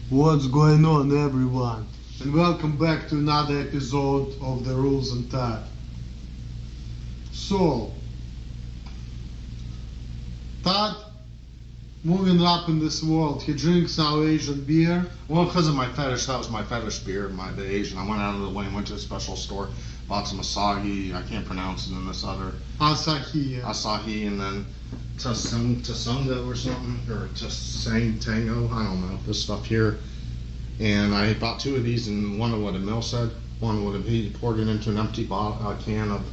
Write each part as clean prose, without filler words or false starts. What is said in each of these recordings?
What's going on, everyone? And welcome back to another episode of the Rules and Tad. So, Tad, moving up in this world, he drinks now Asian beer. Well, because of my fetish, that was my fetish beer, the Asian. I went out of the way and went to a special store, bought some Asahi, I can't pronounce it, and this other Asahi, yeah. Asahi, and then Tasunga or something, or Tango, I don't know, this stuff here. And I bought two of these, and one of what Emil said, one would have he poured it into an empty can of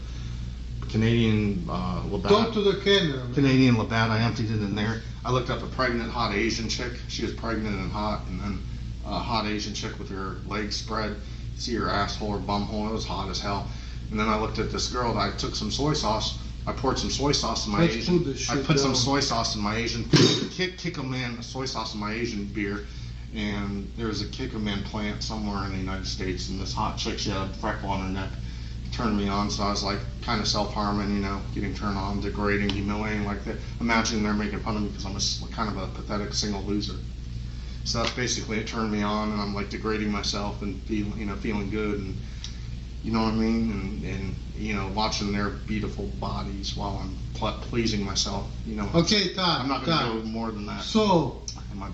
Canadian Labatt. Talk to the camera, man. Canadian Labatt. I emptied it in there. I looked up a pregnant hot Asian chick. She was pregnant and hot, and then a hot Asian chick with her legs spread. See her asshole or bumhole. It was hot as hell. And then I looked at this girl. I took some soy sauce. I poured some soy sauce in my Asian. I put some soy sauce in my Asian. Kikkoman soy sauce in my Asian beer. And there was a Kikkoman plant somewhere in the United States, and this hot chick, she had a freckle on her neck, turned me on. So I was like kind of self-harming, you know, getting turned on, degrading, humiliating, like that. Imagining they're making fun of me because I'm a kind of a pathetic single loser. So that's basically it. Turned me on, and I'm like degrading myself and feeling good, and you know what I mean, and you know, watching their beautiful bodies while I'm pleasing myself. You know. Okay, Tad. I'm not going to go more than that. So.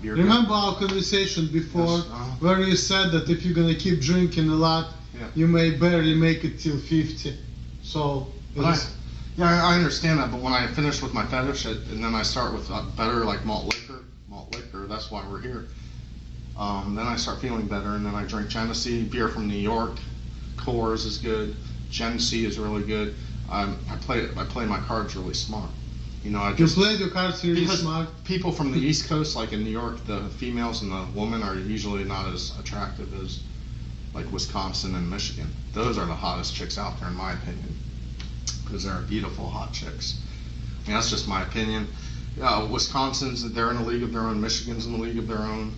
Remember our conversation before, yes, where you said that if you're gonna keep drinking a lot, yeah, you may barely make it till 50. So, I understand that. But when I finish with my fetish, and then I start with better like malt liquor. That's why we're here. Then I start feeling better, and then I drink Genesee beer from New York. Coors is good. Genesee is really good. I play my cards really smart. You know, I just play the cards really smart. People from the East Coast, like in New York, the females and the women are usually not as attractive as like Wisconsin and Michigan. Those are the hottest chicks out there, in my opinion, because they're beautiful, hot chicks. I mean, that's just my opinion. Wisconsin's, they're in a league of their own. Michigan's in a league of their own.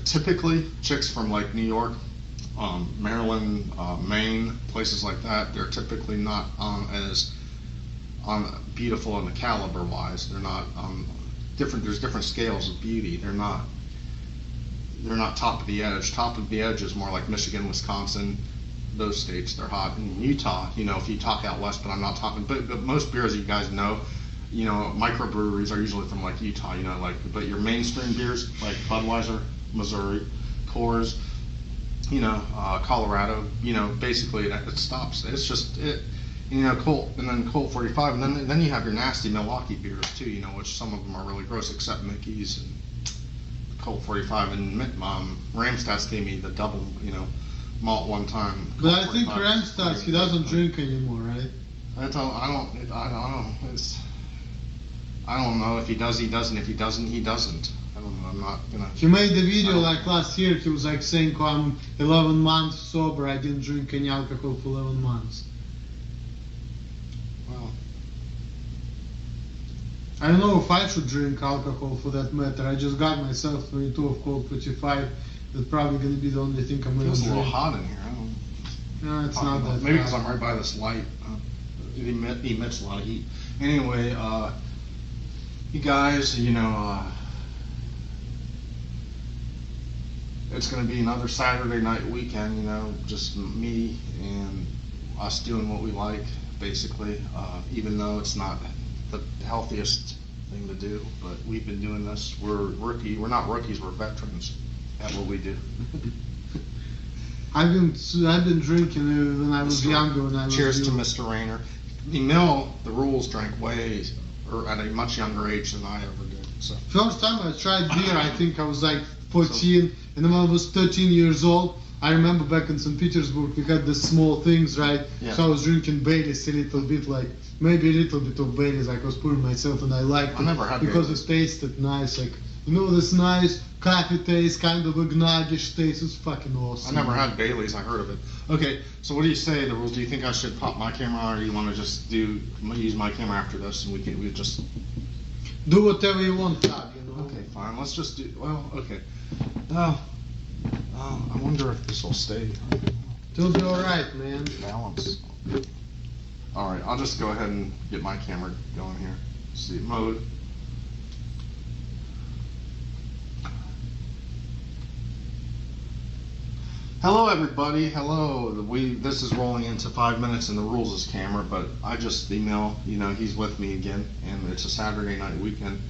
Typically, chicks from like New York, Maryland, Maine, places like that, they're typically not as beautiful in the caliber wise. They're not different. There's different scales of beauty. They're not top of the edge. Top of the edge is more like Michigan, Wisconsin, those states. They're hot. In Utah, you know, if you talk out west, but I'm not talking. But most beers, you guys know, you know, microbreweries are usually from like Utah. You know, like, but your mainstream beers like Budweiser, Missouri, Coors, you know, Colorado, you know, basically it stops. It's just it. You know, Colt, and then Colt45, and then you have your nasty Milwaukee beers too, you know, which some of them are really gross, except Mickey's and Colt45, and Ramstad's gave me the double, you know, malt one time. But I think Ramstad's, he doesn't drink anymore, right? I don't know if he does, he doesn't. If he doesn't, he doesn't. I don't know. I'm not gonna. He made the video like last year. He was like saying, "I'm 11 months sober. I didn't drink any alcohol for 11 months." I don't know if I should drink alcohol for that matter. I just got myself 22 of Colt45. That's probably going to be the only thing I'm going to drink. It's a little hot in here. I don't know. No, it's not that maybe because I'm right by this light. It emits a lot of heat. Anyway, you guys, you know, it's going to be another Saturday night weekend, you know, just me and us doing what we like, basically, even though it's not the healthiest thing to do, but we've been doing this. We're not rookies, we're veterans at what we do. I've been drinking when I was younger. Cheers to Mr. Rayner. Emil, the rules, drank or at a much younger age than I ever did. So first time I tried beer, I think I was like 14, and then when I was 13 years old, I remember back in St. Petersburg we had the small things, right? Yeah. So I was drinking Baileys a little bit, like maybe a little bit of Baileys, like I was pouring myself, and I liked it because it tasted nice, like, you know, this nice coffee taste, kind of eggnog-ish taste. It's fucking awesome. I never had Baileys. I heard of it. Okay, so what do you say the rules? Do you think I should pop my camera on, or do you want to just use my camera after this, and we just do whatever you want, Todd, you know? Okay, fine. Let's just do. Well, okay. I wonder if this will stay. It'll be all right, man. Balance. All right, I'll just go ahead and get my camera going here. See mode. Hello everybody, hello. This is rolling into 5 minutes in the rules is camera, but I just email, he's with me again, and it's a Saturday night weekend,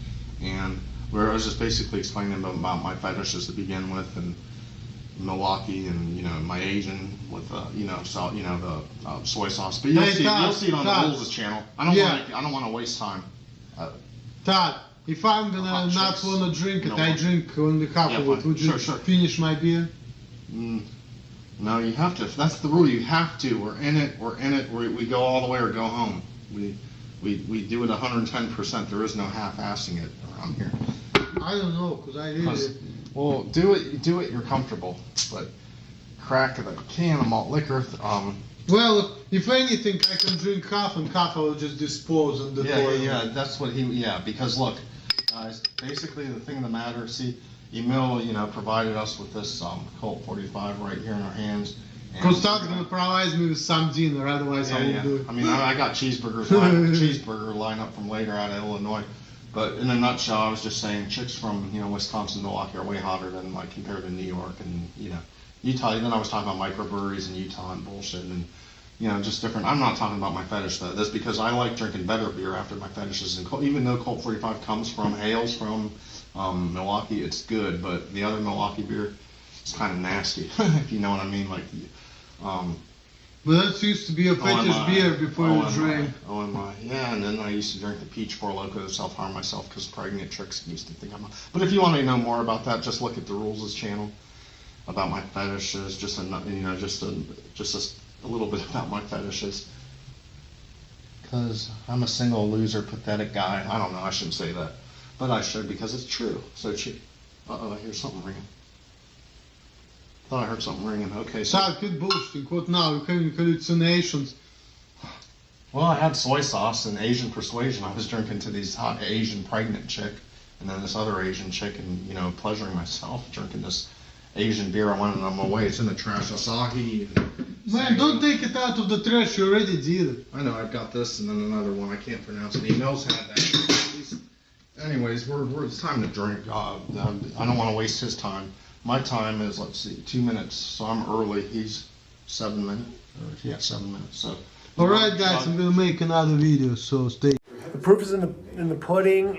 and where I was just basically explaining about my fetishes to begin with, and Milwaukee, and my Asian with salt, the soy sauce. But you'll see it on the rules channel. I don't want to waste time. Todd, if I'm gonna not wanna drink it, I drink only half of it. Would you finish my beer? No, you have to. That's the rule. You have to. We're in it. We go all the way or go home. We do it 110%. There is no half-assing it around here. I don't know, cause I really. Well, do it. You're comfortable, but crack the can of malt liquor. Well, if anything, I can drink half, and half I will just dispose on the toilet. Yeah. That's what because look, guys. Basically, the thing of the matter. See. Emil, provided us with this Colt45 right here in our hands. Because Todd's gonna provide me with some dinner, otherwise I won't do it. I mean, I got cheeseburger line up from later out of Illinois. But in a nutshell, I was just saying, chicks from Wisconsin, Milwaukee are way hotter than compared to New York and Utah. Then I was talking about microbreweries in Utah and bullshit and just different. I'm not talking about my fetish though. That's because I like drinking better beer after my fetishes. And even though Colt45 hails from Milwaukee, it's good, but the other Milwaukee beer is kind of nasty, if you know what I mean. But that used to be a fetish beer before you drank. Oh my, yeah, and then I used to drink the Peach 4 Loco to self-harm myself because pregnant chicks used to think I'm a... But if you want to know more about that, just look at the Rules' channel about my fetishes, just a little bit about my fetishes. Because I'm a single, loser, pathetic guy. I don't know, I shouldn't say that. But I should because it's true. So uh-oh, I hear something ringing. Thought I heard something ringing. Okay, so... Todd, quit bullshitting. What now? You're having hallucinations. Well, I had soy sauce and Asian persuasion. I was drinking to these hot Asian pregnant chick, and then this other Asian chick, and, pleasuring myself, drinking this Asian beer. I wanted on my way. It's in the trash. Asahi. Man, don't take it out of the trash. You already did it. I know. I've got this and then another one. I can't pronounce it. Emil's had that. Anyways, it's time to drink. I don't want to waste his time. My time is, let's see, 2 minutes, so I'm early. He's 7 minutes. 7 minutes. So. All right, guys, I'm gonna make another video, so stay. The proof is in the pudding.